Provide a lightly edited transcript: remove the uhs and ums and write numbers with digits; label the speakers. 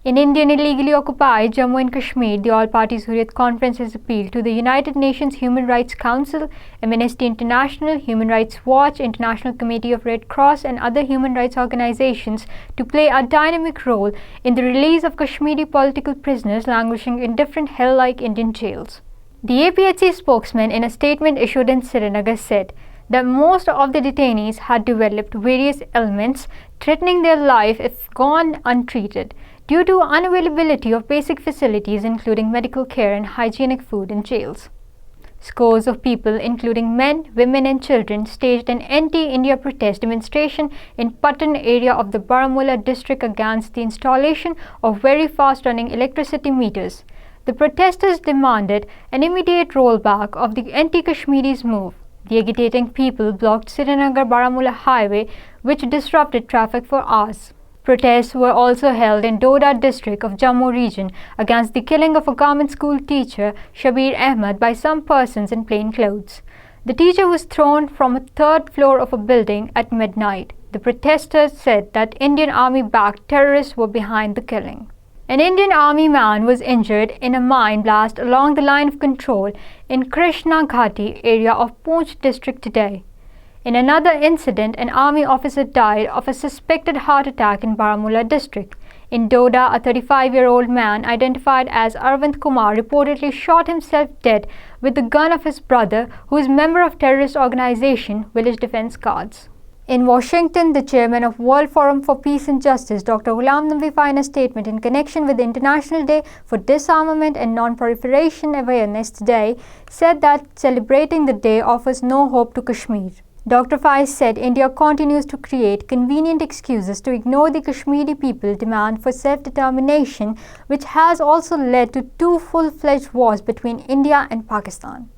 Speaker 1: In Indian illegally occupied Jammu and Kashmir, the All Parties Hurriyat Conference has appealed to the United Nations Human Rights Council, Amnesty International, Human Rights Watch, International Committee of Red Cross and other human rights organizations to play a dynamic role in the release of Kashmiri political prisoners languishing in different hell-like Indian jails. The APHC spokesman, in a statement issued in Srinagar, said that most of the detainees had developed various ailments threatening their life if gone untreated, due to unavailability of basic facilities including medical care and hygienic food in jails. Scores of people, including men, women and children, staged an anti-India protest demonstration in Patan area of the Baramulla district against the installation of very fast-running electricity meters. The protesters demanded an immediate rollback of the anti-Kashmiris move. The agitating people blocked Srinagar-Baramulla highway, which disrupted traffic for hours. Protests were also held in Doda district of Jammu region against the killing of a government school teacher, Shabir Ahmed, by some persons in plain clothes. The teacher was thrown from a third floor of a building at midnight. The protesters said that Indian Army-backed terrorists were behind the killing. An Indian Army man was injured in a mine blast along the line of control in Krishna Ghati area of Poonch district today. In another incident, an army officer died of a suspected heart attack in Baramulla district. In Doda, a 35-year-old man identified as Arvind Kumar reportedly shot himself dead with the gun of his brother, who is a member of terrorist organization Village Defense Guards. In Washington, the chairman of World Forum for Peace and Justice, Dr. Ghulam Nabi, in a statement in connection with the International Day for Disarmament and Non-Proliferation Awareness today, said that celebrating the day offers no hope to Kashmir. Dr. Faiz said India continues to create convenient excuses to ignore the Kashmiri people's demand for self-determination, which has also led to two full-fledged wars between India and Pakistan.